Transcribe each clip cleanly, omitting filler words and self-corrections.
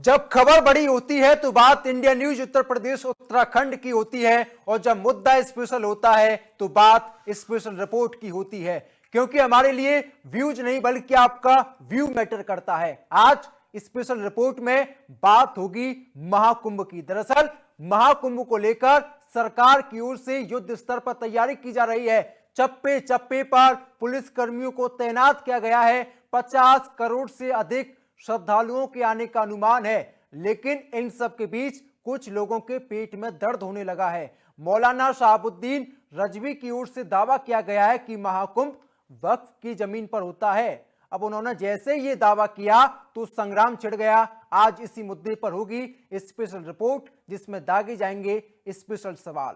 जब खबर बड़ी होती है तो बात इंडिया न्यूज उत्तर प्रदेश उत्तराखंड की होती है, और जब मुद्दा स्पेशल होता है तो बात स्पेशल रिपोर्ट की होती है। क्योंकि हमारे लिए व्यूज नहीं बल्कि आपका व्यू मैटर करता है। आज स्पेशल रिपोर्ट में बात होगी महाकुंभ की। दरअसल महाकुंभ को लेकर सरकार की ओर से युद्ध स्तर पर तैयारी की जा रही है। चप्पे चप्पे पर पुलिस कर्मियों को तैनात किया गया है। 50 करोड़ से अधिक श्रद्धालुओं के आने का अनुमान है, लेकिन इन सब के बीच कुछ लोगों के पेट में दर्द होने लगा है। मौलाना शहाबुद्दीन रजवी की ओर से दावा किया गया है कि महाकुंभ वक्फ की जमीन पर होता है। अब उन्होंने जैसे ये दावा किया तो संग्राम छिड़ गया। आज इसी मुद्दे पर होगी स्पेशल रिपोर्ट, जिसमें दागे जाएंगे स्पेशल सवाल।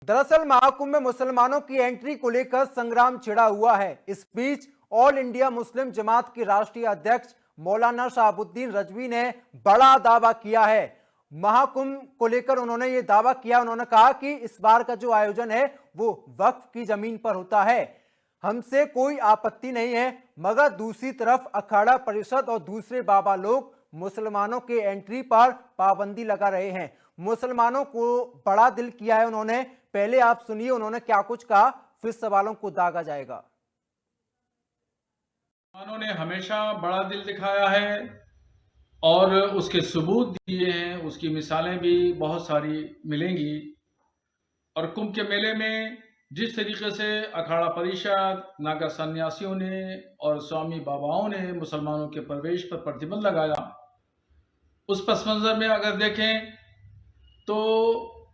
दरअसल महाकुंभ में मुसलमानों की एंट्री को लेकर संग्राम छिड़ा हुआ है। इस बीच ऑल इंडिया मुस्लिम जमात के राष्ट्रीय अध्यक्ष मौलाना शहाबुद्दीन रजवी ने बड़ा दावा किया है। महाकुंभ को लेकर उन्होंने ये दावा किया, उन्होंने कहा कि इस बार का जो आयोजन है वो वक्फ की जमीन पर होता है। हमसे कोई आपत्ति नहीं है, मगर दूसरी तरफ अखाड़ा परिषद और दूसरे बाबा लोग मुसलमानों के एंट्री पर पाबंदी लगा रहे हैं। मुसलमानों को बड़ा दिल किया है उन्होंने। पहले आप सुनिए उन्होंने क्या कुछ कहा, फिर सवालों को दागा जाएगा। मुसलमानों ने हमेशा बड़ा दिल दिखाया है और उसके सबूत दिए हैं, उसकी मिसालें भी बहुत सारी मिलेंगी। और कुंभ के मेले में जिस तरीके से अखाड़ा परिषद, नागा सन्यासियों ने और स्वामी बाबाओं ने मुसलमानों के प्रवेश पर प्रतिबंध लगाया, उस पस मंजर में अगर देखें तो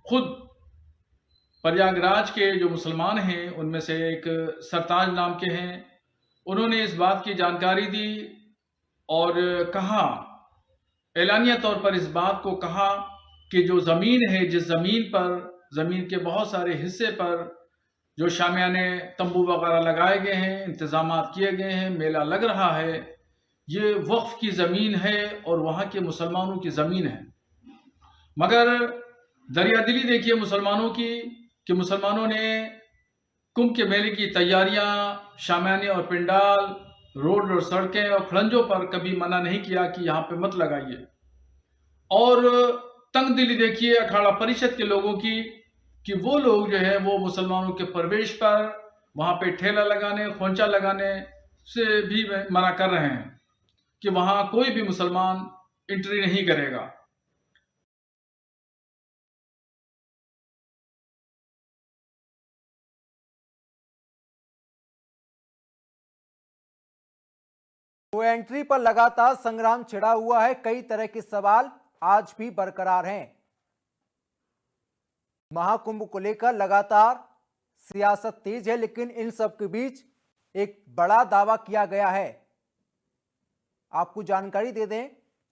खुद प्रयागराज के जो मुसलमान हैं उनमें से एक सरताज नाम के हैं, उन्होंने इस बात की जानकारी दी और कहा, एलानिया तौर पर इस बात को कहा कि जो ज़मीन है, जिस ज़मीन पर, ज़मीन के बहुत सारे हिस्से पर जो शामियाने तंबू वगैरह लगाए गए हैं, इंतज़ामात किए गए हैं, मेला लग रहा है, ये वक्फ की ज़मीन है और वहाँ के मुसलमानों की ज़मीन है। मगर दरियादिली देखिए मुसलमानों की, कि मुसलमानों ने कुंभ के मेले की तैयारियां, शामियाने और पिंडाल, रोड और सड़कें और खड़ंजों पर कभी मना नहीं किया कि यहाँ पे मत लगाइए। और तंग दिली देखिए अखाड़ा परिषद के लोगों की, कि वो लोग जो है वो मुसलमानों के प्रवेश पर वहाँ पे ठेला लगाने, खोंचा लगाने से भी मना कर रहे हैं कि वहाँ कोई भी मुसलमान एंट्री नहीं करेगा। तो एंट्री पर लगातार संग्राम छिड़ा हुआ है। कई तरह के सवाल आज भी बरकरार हैं। महाकुंभ को लेकर लगातार सियासत तेज है, लेकिन इन सब के बीच एक बड़ा दावा किया गया है। आपको जानकारी दे दें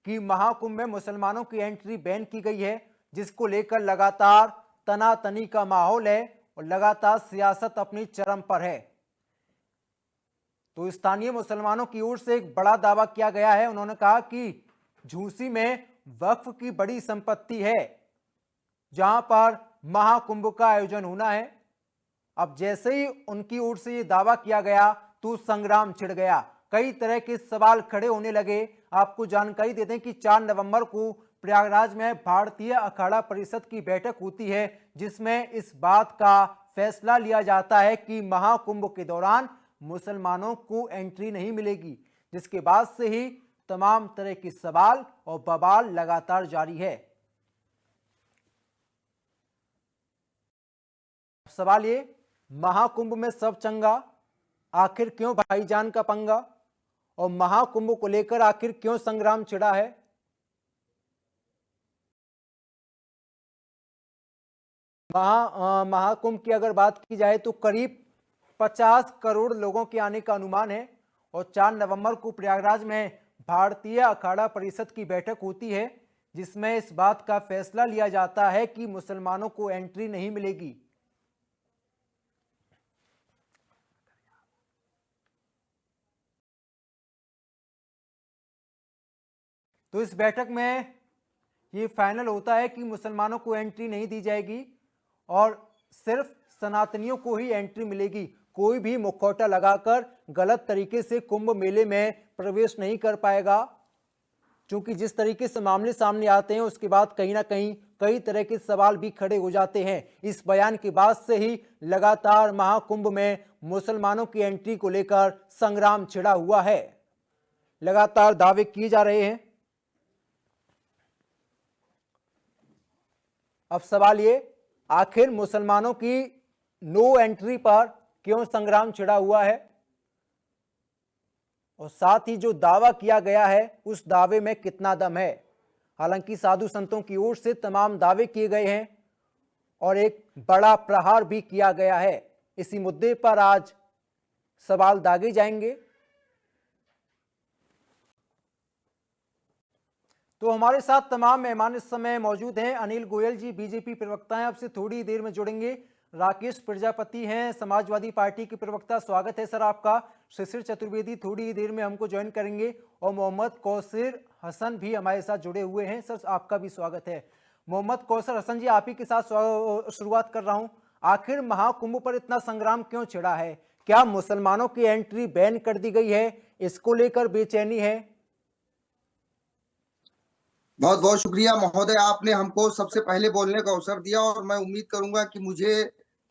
कि महाकुंभ में मुसलमानों की एंट्री बैन की गई है, जिसको लेकर लगातार तनातनी का माहौल है और लगातार सियासत अपनी चरम पर है। तो स्थानीय मुसलमानों की ओर से एक बड़ा दावा किया गया है। उन्होंने कहा कि झूसी में वक्फ की बड़ी संपत्ति है, जहां पर महाकुंभ का आयोजन होना है। अब जैसे ही उनकी ओर से यह दावा किया गया तो संग्राम छिड़ गया। कई तरह के सवाल खड़े होने लगे। आपको जानकारी देते हैं कि 4 नवंबर को प्रयागराज में भारतीय अखाड़ा परिषद की बैठक होती है, जिसमें इस बात का फैसला लिया जाता है कि महाकुंभ के दौरान मुसलमानों को एंट्री नहीं मिलेगी, जिसके बाद से ही तमाम तरह के सवाल और बवाल लगातार जारी है। सवाल ये, महाकुंभ में सब चंगा, आखिर क्यों भाईजान का पंगा, और महाकुंभ को लेकर आखिर क्यों संग्राम छिड़ा है। महाकुंभ की अगर बात की जाए तो करीब 50 करोड़ लोगों के आने का अनुमान है, और 4 नवंबर को प्रयागराज में भारतीय अखाड़ा परिषद की बैठक होती है, जिसमें इस बात का फैसला लिया जाता है कि मुसलमानों को एंट्री नहीं मिलेगी। तो इस बैठक में ये फाइनल होता है कि मुसलमानों को एंट्री नहीं दी जाएगी, और सिर्फ सनातनियों को ही एंट्री मिलेगी। कोई भी मुखौटा लगाकर गलत तरीके से कुंभ मेले में प्रवेश नहीं कर पाएगा, क्योंकि जिस तरीके से मामले सामने आते हैं उसके बाद कहीं ना कहीं कई तरह के सवाल भी खड़े हो जाते हैं। इस बयान के बाद से ही लगातार महाकुंभ में मुसलमानों की एंट्री को लेकर संग्राम छिड़ा हुआ है। लगातार दावे किए जा रहे हैं। अब सवाल ये, आखिर मुसलमानों की नो एंट्री पर क्यों संग्राम छिड़ा हुआ है, और साथ ही जो दावा किया गया है उस दावे में कितना दम है। हालांकि साधु संतों की ओर से तमाम दावे किए गए हैं और एक बड़ा प्रहार भी किया गया है। इसी मुद्दे पर आज सवाल दागे जाएंगे। तो हमारे साथ तमाम मेहमान इस समय मौजूद हैं। अनिल गोयल जी बीजेपी प्रवक्ता हैं, आपसे थोड़ी देर में जुड़ेंगे। राकेश प्रजापति हैं समाजवादी पार्टी के प्रवक्ता, स्वागत है सर आपका। शिशिर चतुर्वेदी थोड़ी देर में हमको ज्वाइन करेंगे और मोहम्मद कौसर हसन भी हमारे साथ जुड़े हुए हैं। सर आपका भी स्वागत है। मोहम्मद कौसर हसन जी, आप ही के साथ शुरुआत कर रहा हूं। आखिर महाकुंभ पर इतना संग्राम क्यों छिड़ा है? क्या मुसलमानों की एंट्री बैन कर दी गई है, इसको लेकर बेचैनी है? बहुत बहुत शुक्रिया महोदय, आपने हमको सबसे पहले बोलने का अवसर दिया और मैं उम्मीद करूंगा कि मुझे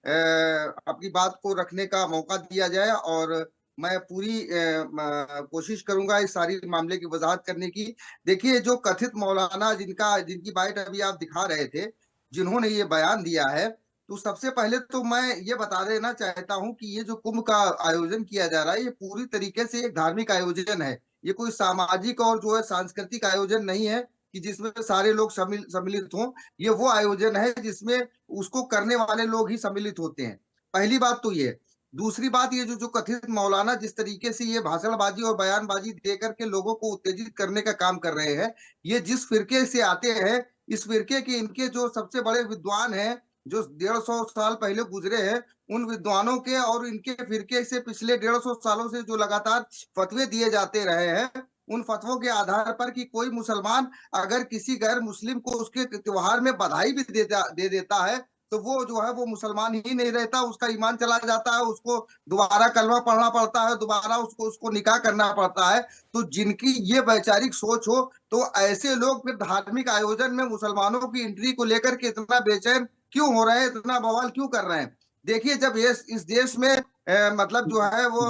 अपनी बात को रखने का मौका दिया जाए और मैं पूरी कोशिश करूंगा इस सारी मामले की वजाहत करने की। देखिए, जो कथित मौलाना जिनकी बाइट अभी आप दिखा रहे थे, जिन्होंने ये बयान दिया है, तो सबसे पहले तो मैं ये बता देना चाहता हूं कि ये जो कुंभ का आयोजन किया जा रहा है, ये पूरी तरीके से एक धार्मिक आयोजन है। ये कोई सामाजिक और जो है सांस्कृतिक आयोजन नहीं है कि जिसमें सारे लोग सम्मिलित हों। ये वो आयोजन है जिसमें उसको करने वाले लोग ही सम्मिलित होते हैं। पहली बात तो ये। दूसरी बात, ये जो कथित मौलाना जिस तरीके से ये भाषणबाजी और बयानबाजी देकर के लोगों को उत्तेजित करने का काम कर रहे हैं, ये जिस फिरके से आते हैं, इस फिरके के इनके जो सबसे बड़े विद्वान हैं, जो 150 साल पहले गुजरे हैं, उन विद्वानों के और इनके फिरके से पिछले 150 सालों से जो लगातार फतवे दिए जाते रहे हैं, उन फतवों के आधार पर कि कोई मुसलमान अगर किसी गैर मुस्लिम को उसके त्योहार में बधाई भी दे देता है, तो वो जो है वो मुसलमान ही नहीं रहता, उसका ईमान चला जाता है, उसको दोबारा कलमा पढ़ना पड़ता है, दोबारा उसको निकाह करना पड़ता है। तो जिनकी ये वैचारिक सोच हो, तो ऐसे लोग फिर धार्मिक आयोजन में मुसलमानों की एंट्री को लेकर के इतना बेचैन क्यों हो रहे हैं, इतना बवाल क्यों कर रहे हैं? देखिए, जब इस देश में मतलब जो है वो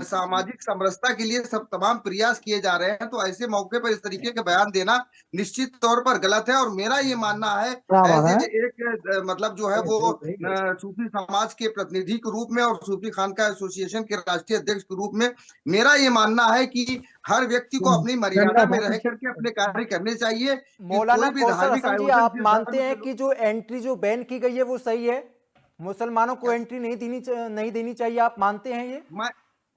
सामाजिक समरसता के लिए सब तमाम प्रयास किए जा रहे हैं, तो ऐसे मौके पर इस तरीके के बयान देना निश्चित तौर पर गलत है। और मेरा ये मानना है, एज एक मतलब जो है वो सूफी समाज के प्रतिनिधि के रूप में और सूफी खानका एसोसिएशन के राष्ट्रीय अध्यक्ष के रूप में, मेरा ये मानना है कि हर व्यक्ति को अपनी मर्यादा में रह करके अपने कार्य करने चाहिए। मौलाना कौसर हसन जी, आप मानते हैं कि जो एंट्री जो बैन की गई है वो सही है? मुसलमानों को एंट्री नहीं देनी चाहिए, आप मानते हैं ये?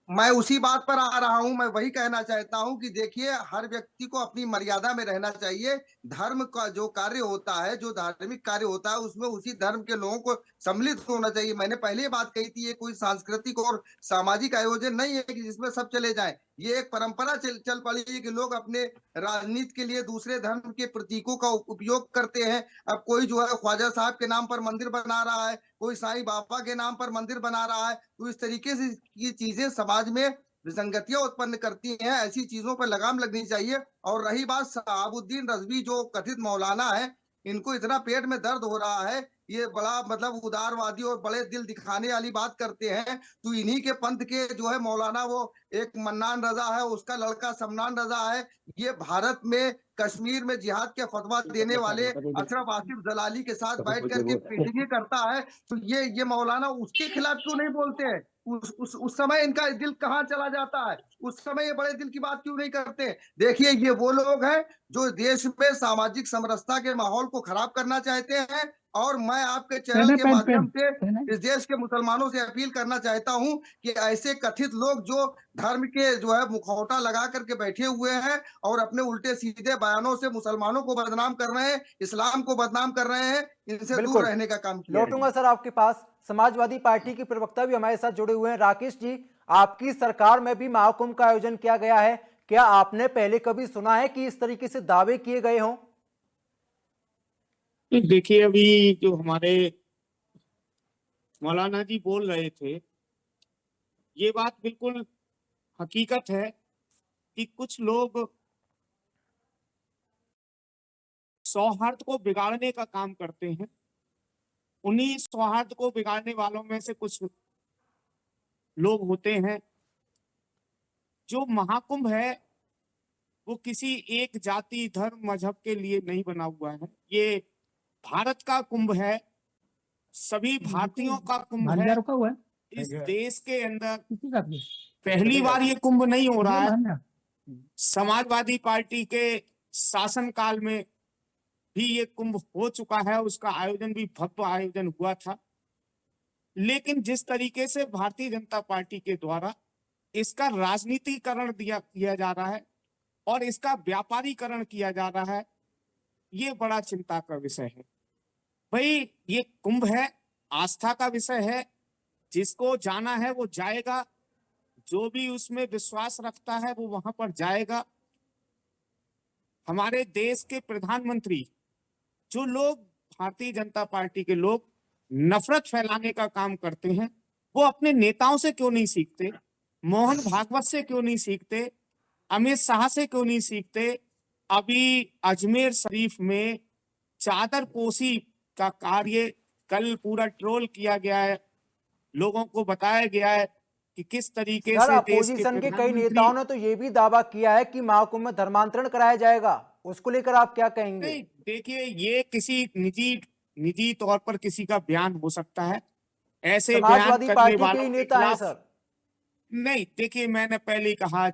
मैं उसी बात पर आ रहा हूं। मैं वही कहना चाहता हूं कि देखिए, हर व्यक्ति को अपनी मर्यादा में रहना चाहिए। धर्म का जो कार्य होता है, जो धार्मिक कार्य होता है, उसमें उसी धर्म के लोगों को सम्मिलित होना चाहिए। मैंने पहले बात कही थी, ये कोई सांस्कृतिक और सामाजिक आयोजन नहीं है कि जिसमें सब चले जाए। ये एक परंपरा चल पड़ी है कि लोग अपने राजनीति के लिए दूसरे धर्म के प्रतीकों का उपयोग करते हैं। अब कोई जो है ख्वाजा साहब के नाम पर मंदिर बना रहा है, कोई साईं बाबा के नाम पर मंदिर बना रहा है। तो इस तरीके से ये चीजें समाज में विसंगतियां उत्पन्न करती हैं। ऐसी चीजों पर लगाम लगनी चाहिए। और रही बात शहाबुद्दीन रजवी, जो कथित मौलाना है, इनको इतना पेट में दर्द हो रहा है, ये बड़ा मतलब उदारवादी और बड़े दिल दिखाने वाली बात करते हैं। तो इन्हीं के पंथ के जो है मौलाना, वो एक मन्नान रजा है, उसका लड़का समनान रजा है, ये भारत में कश्मीर में जिहाद के फतवा देने वाले अशरफ आसिफ जलाली के साथ बैठ करके मीटिंगें करता है। तो ये मौलाना उसके खिलाफ क्यों नहीं बोलते हैं? उस समय इनका दिल कहाँ चला जाता है? उस समय ये बड़े दिल की बात क्यों नहीं करते? देखिए, ये वो लोग हैं जो देश में सामाजिक समरसता के माहौल को खराब करना चाहते हैं। और मैं आपके चैनल के माध्यम से इस देश के मुसलमानों से अपील करना चाहता हूं कि ऐसे कथित लोग जो धर्म के जो है मुखौटा लगा करके बैठे हुए हैं और अपने उल्टे सीधे बयानों से मुसलमानों को बदनाम कर रहे हैं, इस्लाम को बदनाम कर रहे हैं, इनसे दूर रहने का काम किया। लौटूंगा सर आपके पास। समाजवादी पार्टी के प्रवक्ता भी हमारे साथ जुड़े हुए हैं। राकेश जी, आपकी सरकार में भी महाकुंभ का आयोजन किया गया है, क्या आपने पहले कभी सुना है कि इस तरीके से दावे किए गए हों? देखिए, अभी जो हमारे मौलाना जी बोल रहे थे, ये बात बिल्कुल हकीकत है कि कुछ लोग सौहार्द को बिगाड़ने का काम करते हैं। उन्हीं सौहार्द को बिगाड़ने वालों में से कुछ लोग होते हैं। जो महाकुंभ है वो किसी एक जाति, धर्म, मजहब के लिए नहीं बना हुआ है। ये भारत का कुंभ है, सभी भारतीयों का कुंभ है। रुका हुआ है इस देश के अंदर किसी का भी पहली बार ये कुंभ नहीं हो रहा है। है समाजवादी पार्टी के शासनकाल में भी ये कुंभ हो चुका है, उसका आयोजन भी भव्य आयोजन हुआ था। लेकिन जिस तरीके से भारतीय जनता पार्टी के द्वारा इसका राजनीतिकरण किया जा रहा है और इसका व्यापारीकरण किया जा रहा है, ये बड़ा चिंता का विषय है। भाई ये कुंभ है, आस्था का विषय है, जिसको जाना है वो जाएगा, जो भी उसमें विश्वास रखता है वो वहां पर जाएगा। हमारे देश के प्रधानमंत्री, जो लोग भारतीय जनता पार्टी के लोग नफरत फैलाने का काम करते हैं, वो अपने नेताओं से क्यों नहीं सीखते? मोहन भागवत से क्यों नहीं सीखते? अमित शाह से क्यों नहीं सीखते? अभी अजमेर शरीफ में चादर पोशी का कार्य कल पूरा ट्रोल किया गया है, लोगों को बताया गया है कि किस तरीके सर, से देश अपोजिशन के कई प्रधानमंत्री- नेताओं ने तो ये भी दावा किया है कि महाकुंभ में धर्मांतरण कराया जाएगा, उसको लेकर आप क्या कहेंगे? नहीं, देखिए ये किसी निजी तौर पर किसी का बयान हो सकता है। ऐसे बयान समाजवादी करने पार्टी के वालों ही के नेता हैं खिलाफ सर। नहीं, देखिए मैंने पहले ही कहा,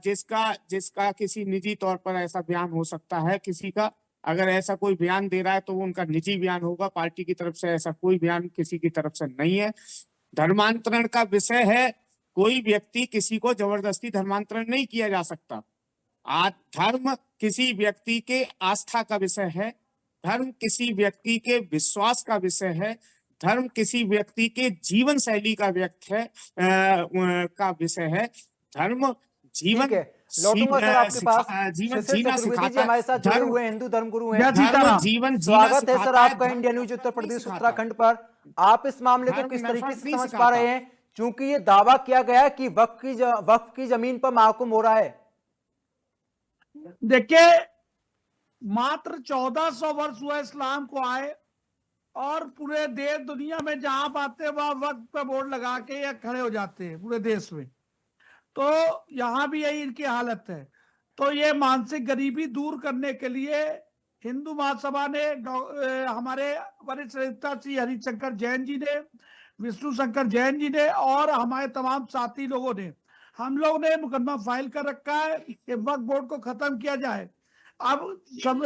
जिसका किसी निजी तौर पर ऐसा बयान हो सकता है किसी का, अगर ऐसा कोई बयान दे रहा है तो वो उनका निजी बयान होगा, पार्टी की तरफ से ऐसा कोई बयान किसी की तरफ से नहीं है। धर्मांतरण का विषय है, कोई व्यक्ति किसी को जबरदस्ती धर्मांतरण नहीं किया जा सकता। आज धर्म किसी व्यक्ति के आस्था का विषय है, धर्म किसी व्यक्ति के विश्वास का विषय है, धर्म किसी व्यक्ति के जीवन शैली का का विषय है। धर्म जीवन ठीक है, लौटूंगा सर आपके पास। जीवन शिशिर जीना चतुर्वेदी जी सिखाता है। हमारे साथ जुड़े धर्म- हुए हिंदू धर्मगुरु हैं। धर्म जीवन जीना स्वागत है सर सिखाता है, आपका धर्म इंडिया न्यूज नफरत उत्तर नहीं प्रदेश सिखाता। उत्तराखंड पर। आप इस मामले को धर्म किस तरीके नफरत से नहीं समझ पा सिखाता। रहे हैं, क्योंकि ये दावा किया गया है कि वक्फ की जमीन पर महाकुंभ हो रहा है? देखिए, मात्र 1400 वर्ष हुआ इस्लाम को आए और पूरे देश दुनिया में जहां पाते वहां वक्त पे बोर्ड लगा के या खड़े हो जाते हैं पूरे देश में। तो यहाँ भी यही इनकी हालत है। तो ये मानसिक गरीबी दूर करने के लिए हिंदू महासभा ने हमारे वरिष्ठ नेता श्री हरिशंकर जैन जी ने, विष्णु शंकर जैन जी ने और हमारे तमाम साथी लोगों ने, हम लोग ने मुकदमा फाइल कर रखा है कि वक्फ बोर्ड को खत्म किया जाए। अब सब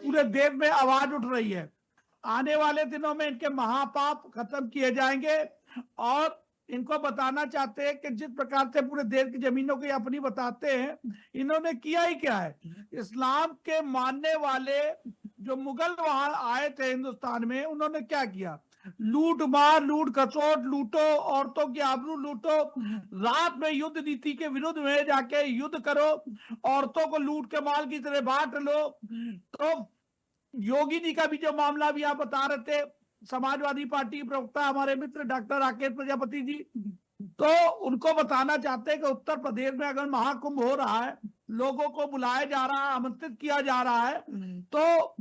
पूरे देश में आवाज उठ रही है, आने वाले दिनों में इनके महापाप खत्म किए जाएंगे। और इनको बताना चाहते हैं कि जिस प्रकार से पूरे देश की जमीनों को अपनी बताते हैं, इन्होंने किया ही क्या है। इस्लाम के मानने वाले जो मुगल वहां आए थे हिंदुस्तान में, उन्होंने क्या किया? लूट मार, लूट खसोट, लूटो, औरतों की आबरू लूटो, रात में युद्ध नीति के विरुद्ध में जाके युद्ध करो, औरतों को लूट के माल की तरह बांट लो। तो योगी जी का भी जो मामला भी आप बता रहे थे, समाजवादी पार्टी के प्रवक्ता हमारे मित्र डॉक्टर राकेश प्रजापति जी, तो उनको बताना चाहते हैं कि उत्तर प्रदेश में अगर महाकुंभ हो रहा है, लोगों को बुलाया जा रहा है, आमंत्रित किया जा रहा है, तो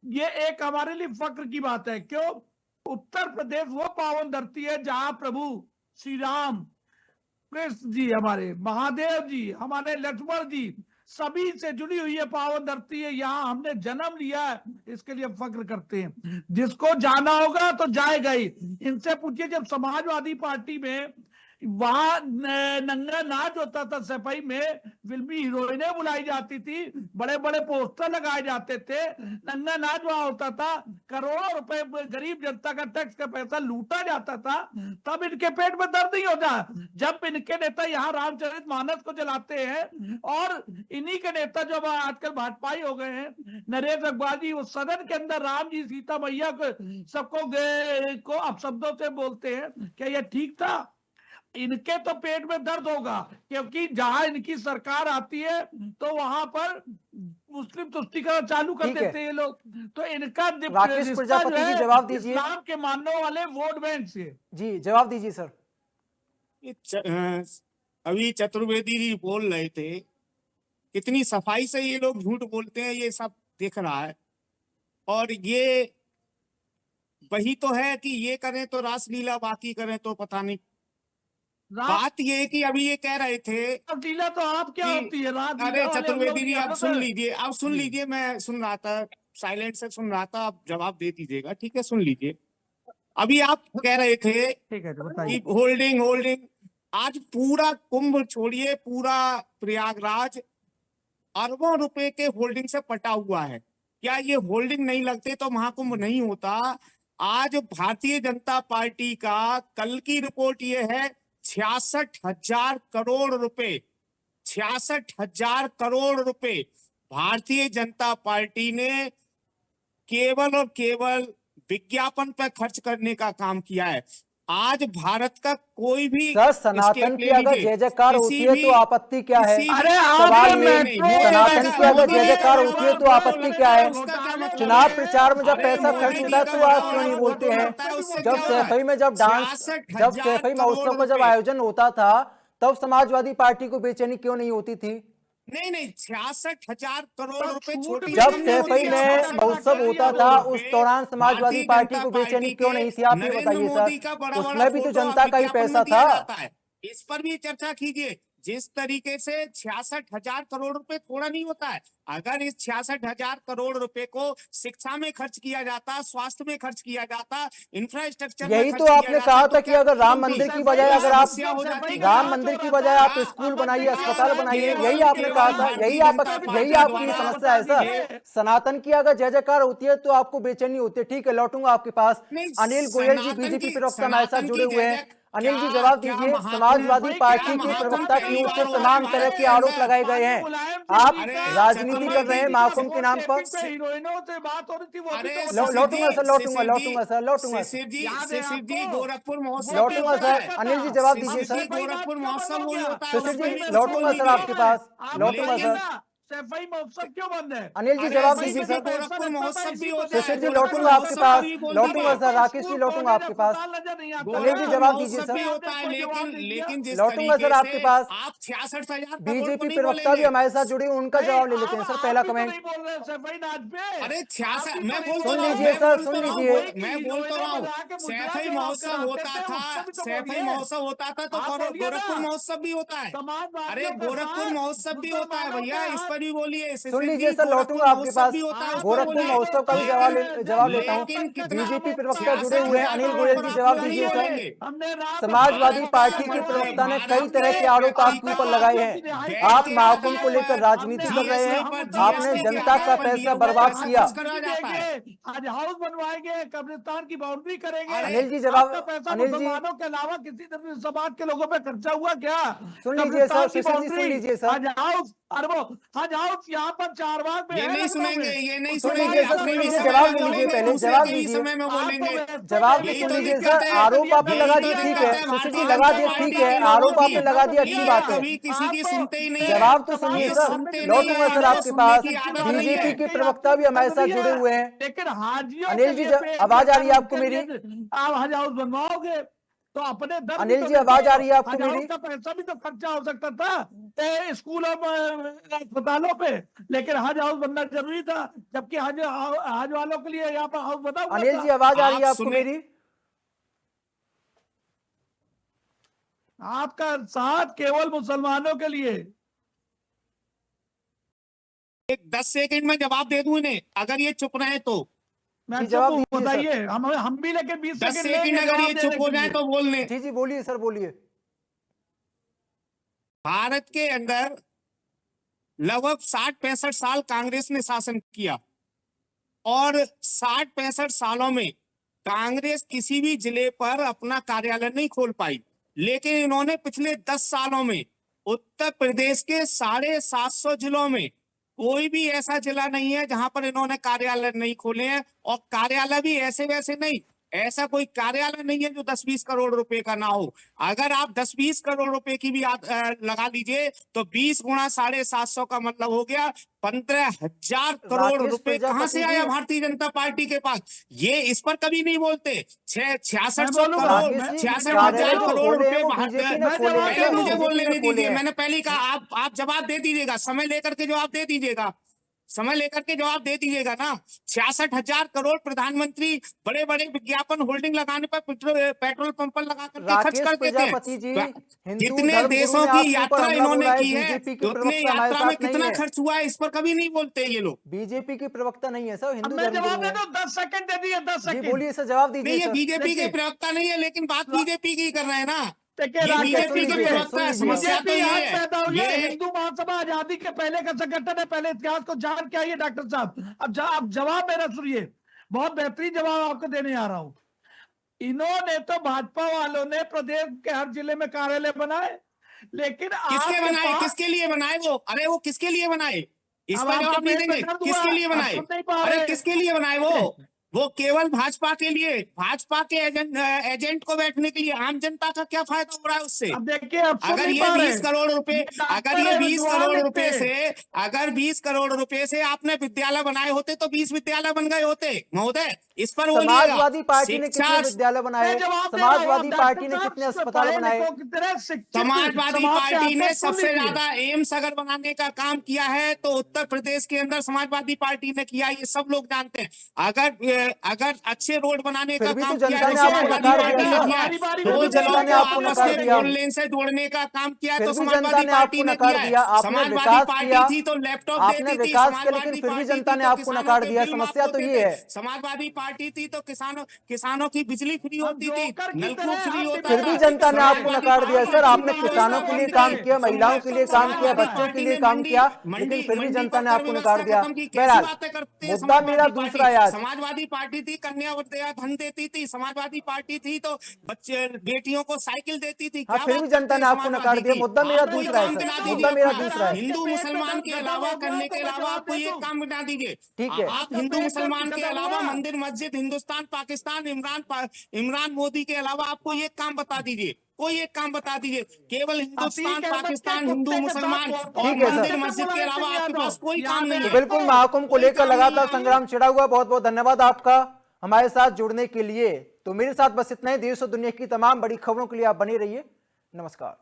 ये एक हमारे लिए फक्र की बात है। क्यों? उत्तर प्रदेश वो पावन धरती है जहां प्रभु श्री राम, कृष्ण जी, हमारे महादेव जी, हमारे लक्ष्मण जी, सभी से जुड़ी हुई है पावन धरती है। यहाँ हमने जन्म लिया है, इसके लिए फक्र करते हैं। जिसको जाना होगा तो जाएगा ही। इनसे पूछिए, जब समाजवादी पार्टी में वहां नंगा नाच होता था, सफाई में फिल्मी हीरोइनें बुलाई जाती थी, बड़े बड़े पोस्टर लगाए जाते थे, नंगा नाच वहां होता था, करोड़ों रुपए गरीब जनता का टैक्स का पैसा लूटा जाता था, तब इनके पेट में दर्द नहीं होता। जब इनके नेता यहाँ रामचरितमानस को चलाते हैं, और इन्हीं के नेता जो आजकल भाजपाई हो गए हैं, नरेश अग्रवाल जी, उस सदन के अंदर राम जी, सीता मैया को सबको अपशब्दों से बोलते हैं, क्या यह ठीक था? इनके तो पेट में दर्द होगा, क्योंकि जहां इनकी सरकार आती है तो वहां पर मुस्लिम तुष्टीकरण चालू कर ठीक है। देते हैं ये लोग। तो इनका राकेश रिश्ता प्रजापति जो जी है जवाब दीजिए। इस्लाम के मानने वाले वोट बैंक से। जी जवाब दीजिए सर। अभी चतुर्वेदी जी बोल रहे थे, कितनी सफाई से ये लोग झूठ बोलते हैं, ये सब दिख रहा है। और ये वही तो है कि ये करें तो रासलीला, बाकी करें तो पता नहीं। बात ये है कि अभी ये कह रहे थे रासलीला तो आप क्या कि होती है? रासलीला अरे वाले हम लोग चतुर्वेदी जी की आप आदत सुन है। लीजिए, आप सुन जी। लीजिए, मैं सुन रहा था, साइलेंट से सुन रहा था, आप जवाब दे दीजिएगा, ठीक है? सुन लीजिए। अभी आप कह रहे थे ठीक है, तो कि बताइए। होल्डिंग, आज पूरा कुंभ छोड़िए, पूरा प्रयागराज अरबों रुपए के होल्डिंग से पटा हुआ है। क्या ये होल्डिंग नहीं लगते तो महाकुंभ नहीं होता? आज भारतीय जनता पार्टी का कल की रिपोर्ट ये है 66,000 करोड़ रुपए, 66,000 करोड़ रुपए भारतीय जनता पार्टी ने केवल और केवल विज्ञापन पर खर्च करने का काम किया है। आज भारत का कोई भी सर सनातन की अगर जय जयकार होती है तो आपत्ति क्या है? अरे सवाल आपने ये, मेट्रो सनातन की अगर जय जयकार होती है तो आपत्ति क्या है? घोटाले चुनाव प्रचार में जब अरे पैसा खर्च मोदी होता है जी तो का आप बड़ा क्यों नहीं बड़ा बोलते फोटो हैं? लगता है, उससे जब क्या होता है? सैफई में जब डांस, 66,000 जब सैफई महोत्सव का जब करोड़ आयोजन होता था तब समाजवादी पार्टी को बेचैनी क्यों नहीं होती थी? नहीं 66,000 करोड़ तो रुपए छूट छोटी भी जब रकम नहीं होती सैफई है। में 66,000 महोत्सव होता था करोड़ उस रुपए दौरान समाजवादी भारतीय पार्टी जनता को बेचैनी पार्टी क्यों के नहीं थी? आप ये नरेंद्र बताइए मोदी का सर। बड़ा बड़ा उसमें भी तो फोटो जनता का ही विज्ञापन पैसा में दिया था। जाता है। इस पर भी चर्चा कीजिए। जिस तरीके से 66,000 करोड़ रुपए थोड़ा नहीं होता है। अगर इस 66,000 करोड़ रुपए को शिक्षा में खर्च किया जाता, स्वास्थ्य में खर्च किया जाता, इंफ्रास्ट्रक्चर में यही खर्च तो किया आपने जाता, कहा तो था कि क्या अगर राम उनकी मंदिर की सैफई बजाय का अगर आप समस्या हो जाती है? राम मंदिर की बजाय आप क्या स्कूल अमन बनाइए, दिखा अस्पताल रहा है बनाइए, केवल यही आपने कहा था। भारतीय यही जनता आप, पार्टी यही आपकी द्वारा समस्या है बता सर। दीजिए। सनातन की अगर जय जयकार होती है तो आपको बेचैनी होती है। ठीक है, लौटूंगा आपके पास। नहीं, अनिल गोयल जी सनातन बीजेपी की प्रवक्ता हमारे साथ सनातन जुड़े की हुए जय हैं। जय अनिल जी क्या जवाब क्या दीजिए। महाकुंभ, समाजवादी सैफई पार्टी क्या के महाकुंभ प्रवक्ता की पहली ओर से बार हो रहा है तमाम तरह भारत के के आरोप अंदर। लगाए गए हैं। मुलायम सिंह आप जी अरे का राजनीति कर रहे हैं चतुर्वेदी महाकुंभ के नाम पर। पे हीरोइनों से बात हो रही थी, वो भी अरे तो बता लौटूंगा सर, लौटूंगा लौटूंगा सर, लौटूंगा सर, शिशिर जी, याद है शिशिर जी, आपको? गोरखपुर महोत्सव वो भी लौटूंगा होता कैसे सर। है। आता अनिल जी था? जवाब दीजिए शिशिर जी, सर। सैफई बात गोरखपुर क्यों बंद महोत्सव हो वही गया? होता है, शिशिर उसमें जी भी सैफई लौटूंगा बोल सर महोत्सव आपके लीजिए। क्यों है? पास। आप लौटूंगा बताइए सर। ना, सैफई महोत्सव क्यों बंद है? अनिल जी अरे जवाब शिशिर दीजिए जी, सर। गोरखपुर महोत्सव भी होता है, शिशिर जी गोरखपुर लौटूंगा आपके महोत्सव पास। भी बोल लौटूंगा दीजिए। सर। राकेश जी लौटूंगा आपके पास। नजर नहीं आता अनिल जी गोरखपुर जवाब महोत्सव दीजिए भी सर। होता है, कोई जवाब लेकिन नहीं दिया। लेकिन जिस लौटूंगा तरीके सर आपके से पास। आप 66,000 करोड़ को बीजेपी नहीं प्रवक्ता भी बोलेंगे। हमारे साथ जुड़े हैं, उनका नहीं, जवाब ले लेते हैं आप सर। पहला भी तो कमेंट नहीं बोल रहे सैफई नाच पे। अरे आप 66 भी तो मैं नहीं बोल तो सुन रहा हूँ, लीजिए मैं सर, बोल सुन तो रहा लीजिए। हूँ, मैं बोल तो रहा हूँ। बजा के मुजरा सैफई जो आप महोत्सव कराते होता थे, था, उससे भी तो सैफई बोलिए। महोत्सव होता था तो आप बोलिए गोरखपुर ना। महोत्सव भी होता है। अरे समाजवादियों का गोरखपुर साथ महोत्सव भी होता है मुसलमानों भैया, के इस हाथ। पर भी बोलिए। सुन शिशिर लीजिए जी, सर, गोरखपुर लौटूंगा आपके महोत्सव पास। भी होता है, उस पर गोरखपुर बोलिए। महोत्सव का भी जवाब लेता हूँ। लेकिन बीजेपी प्रवक्ता जुड़े हुए हैं। 66,000 अनिल करोड़ गोयल पर जी आप जवाब क्यों नहीं दीजिए सर। बोलेंगे? हमने राम समाजवादी भारत पार्टी का के प्रवक्ता ने भारत कई तरह के आरोप आपके ऊपर लगाए हैं। आप महाकुंभ को लेकर राजनीति कर रहे हैं। आपने जनता का पैसा बर्बाद किया। आज हाउस बनवाएंगे, कब्रिस्तान की बाउंड्री करेंगे। अनिल जी जवाब, आपका पैसा अनिल जी मुसलमानों के अलावा किसी तरह समाज के लोगों पे खर्चा हुआ क्या? सुन लीजिए सर। कब्रिस्तान की शिशिर जी सुन बाउंड्री, लीजिए सर। हज हाउस, अरबों हज हाउस यहाँ पर चारबाग में ये है, नहीं लखनऊ में। सुनेंगे, ये नहीं सुन सुनेंगे, लीजिए सर, अपने सुन भी लीजिए, समय जवाब में ले लीजिए बोलेंगे, पहले, दूसरे जवाब के भी लीजिए। समय में बोलेंगे। जवाब भी यही सुन तो लीजिए दिक्कत सर। है। आरोप आपने यही लगा तो दिए, ठीक दिक्कत है। है शिशिर जी भारतीय लगा जनता दिए, पार्टी ठीक के है। लोगों आरोप की। आपने लगा दिया, अच्छी ये बात है। कभी किसी की सुनते ही नहीं है। जवाब तो सुनिए ये सर। सुनते नहीं लौटूंगा है, सर इन्हें आपके सुनने पास। की आदत नहीं बीजेपी है। के प्रवक्ता भी हमारे साथ जुड़े हुए हैं। लेकिन हाजियों अनिल के जी लिए आवाज आ रही है आपको मेरी? आप हज हाउस बनवाओगे तो अपने दर भी अनिल तो जी आवाज आ देखो। रही है आपको हज हाउस मेरी? का पैसा भी तो खर्चा हो सकता था स्कूलों में, अस्पतालों पे, लेकिन हज हाउस बनना जरूरी था, जबकि हज वालों के लिए यहाँ पर हाउस बना हुआ अनिल था। जी आवाज आ रही है आप आपको सुने- मेरी? आपका साथ केवल मुसलमानों के लिए। एक 10 सेकंड में जवाब दे दूं इन्हें, अगर ये चुप रहे तो। मैं जी, चुप जवाब हूँ, दीजिए सर। बताइए। हम भी लेके 20 10 सेकंड सेकंड लेंगे अगर ये जवाब चुप देने हो के जाए लिए। तो बोल लें। जी जी बोलिए सर, बोलिए। भारत के अंदर लगभग 60-65 साल कांग्रेस ने शासन किया और 60-65 सालों में कांग्रेस किसी भी जिले पर अपना कार्यालय नहीं खोल पाई, लेकिन इन्होंने पिछले 10 सालों में उत्तर प्रदेश के 750 जिलों में कोई भी ऐसा जिला नहीं है जहां पर इन्होंने कार्यालय नहीं खोले हैं, और कार्यालय भी ऐसे वैसे नहीं, ऐसा कोई कार्यालय नहीं है जो 10-20 करोड़ रुपए का ना हो। अगर आप 10-20 करोड़ रुपए की भी लगा लीजिए तो 20 गुणा 750 का मतलब हो गया 15,000 करोड़ राकेश रुपए कहां से प्रजापति आया जी। भारतीय जनता पार्टी के पास। ये इस पर कभी नहीं बोलते। 66 मैं बोलूंगा, करोड़ राकेश जी, 66,000 कार्यालय जो करोड़ खोले हैं रुपए वो बीजेपी ने मैं खोले जवाब हैं पहले सर, मुझे बीजेपी बोलने ने नहीं खोले दीजिए। हैं। मैंने पहले कहा आप जवाब दे दीजिएगा, समय लेकर के जवाब दे दीजिएगा, समय लेकर के जवाब दे दीजिएगा ना। 66,000 करोड़ प्रधानमंत्री बड़े बड़े विज्ञापन होल्डिंग लगाने पर पेट्रोल पंप पर लगा करके खर्च राकेश कर देते हैं। प्रजापति जी, हिंदू जितने धर्म गुरु देशों ने की आपके ऊपर यात्रा हमला इन्होंने बोला है, की है, बीजेपी की तो उतने प्रवक्ता हमारे यात्रा में साथ नहीं कितना है। खर्च हुआ है इस पर कभी नहीं बोलते ये लोग। बीजेपी की प्रवक्ता नहीं है सर, अब हिंदू मैं धर्म जवाब गुरु दे है। दूं, 10 सेकंड दे दिए, 10 जी सेकंड। बोलिए सर, जवाब नहीं, दीजिए ये सर। बीजेपी के देखिए। प्रवक्ता नहीं है, लेकिन बात बीजेपी की कर रहे हैं ना। देखिए ये ठीक है, राकेश सुन बीजेपी के लीजिए, सुनिए, सुन प्रवक्ता है। लीजिए आप। समस्या तो बीजेपी ये आज है, पैदा हुई है, ये हिंदू महासभा आजादी के पहले का संगठन है। पहले इतिहास को जान के आइए डॉक्टर साहब। अब जवाब मेरा सुनिए, बहुत बेहतरीन जवाब आपको देने आ रहा हूं। इन्होंने तो भाजपा वालों ने प्रदेश के हर जिले में कार्यालय बनाए, लेकिन किसके आपके बनाए, पास, किसके लिए बनाए वो? अरे वो किसके लिए बनाए, इस अब पर आपके जवाब नहीं पेट में देंगे। दर्द हुआ, किसके लिए आप बनाए? सुन नहीं पा अरे रहे। किसके लिए बनाए वो केवल भाजपा के लिए, भाजपा के एजेंट को बैठने के लिए। आम जनता का क्या फायदा हो रहा है उससे? अब देखिए, आप सुन अगर नहीं ये पा रहे। 20 करोड़ रुपए, अगर डॉक्टर ये है, 20 विद्वान करोड़ लिखते रुपए हैं। से, अगर 20 करोड़ रुपए से आपने विद्यालय बनाए होते तो 20 विद्यालय बन गए होते महोदय। इस पर बोलिएगा। समाजवादी पार्टी ने कितने शिक्षा, विद्यालय बनाए? मैं जवाब दे रहा हूं। समाजवादी डॉक्टर पार्टी ने साहब कितने अस्पताल पढ़े बनाए? लिखों की तरह शिक्षित समाजवादी समाज से पार्टी आते ने हैं, सुन सबसे लीजिए। ज्यादा एम्स अगर बनाने का काम किया है तो उत्तर प्रदेश के अंदर समाजवादी पार्टी ने किया, ये सब लोग जानते हैं। अगर अच्छे रोड बनाने फिर का भी तो काम किया जनता है ने तो आपको समाजवादी नकार पार्टी दिया ने सर। किया है। हमारी फिर दो भी जिलों जनता ने को आपको आपस नकार में दिया। 4 लेन से जोड़ने का काम किया है फिर तो भी जनता समाजवादी ने पार्टी आपको ने नकार किया है। दिया। आपने समाजवादी विकास पार्टी किया, थी तो लैपटॉप आपने देती थी, विकास किया, लेकिन समाजवादी फिर भी पार्टी जनता थी ने तो आपको किसानों नकार के दिया। बिल माफ समस्या तो होते ये थे, है। समाजवादी पार्टी थी तो किसानों की बिजली फ्री हम होती थी, जोकर की नलकूप तरह फ्री हम होता फिर था। भी जनता ने आपको समाजवादी नकार दिया पार्टी सर। थी आपने तो किसानों के लिए काम किया, महिलाओं के लिए काम किया, समाजवादी बच्चों के पार्टी लिए ने काम किया, मंडी लेकिन फिर भी मंडी जनता पर ने कर आपको नकार व्यवस्था दिया। खत्म की। कैसी बहरहाल बातें करते हैं मुद्दा मेरा समाजवादी दूसरा है पार्टी। आज। समाजवादी पार्टी थी कन्या विद्या धन देती थी, समाजवादी पार्टी थी तो बच्चे बेटियों को साइकिल देती थी। हाँ, क्या फिर बात भी करते जनता हैं ने आपको नकार समाजवादी दिया। की। मुद्दा मेरा आप कोई दूसरा है काम सर, बना दीजिए मुद्दा मेरा अपना। दूसरा है। हिंदू पेट में मुसलमान दर्द के खत्म अलावा हो गया करने तो के मैं अलावा जवाब कोई दे एक दूं। काम बना दीजिए। ठीक है। आप आपका हिंदू पेट मुसलमान दर्द के खत्म अलावा हुआ? मंदिर मस्जिद हिंदुस्तान पाकिस्तान इमरान मोदी के अलावा आपको एक काम बता दीजिए, कोई एक काम बता दीजिए। केवल हिंदुस्तान अतीक अहमद के पाकिस्तान हिंदू कुत्ते के मुसलमान साथ और ठीक है सर। मंदिर मस्जिद के अलावा आपके पास कोई काम नहीं तो है। बिल्कुल महाकुंभ को कोई लेकर काम नहीं लगातार है। संग्राम छिड़ा हुआ। बहुत बहुत धन्यवाद आपका हमारे साथ जुड़ने के लिए। तो मेरे साथ बस इतना ही। देश और दुनिया की तमाम बड़ी खबरों के लिए आप बने रहिए। नमस्कार।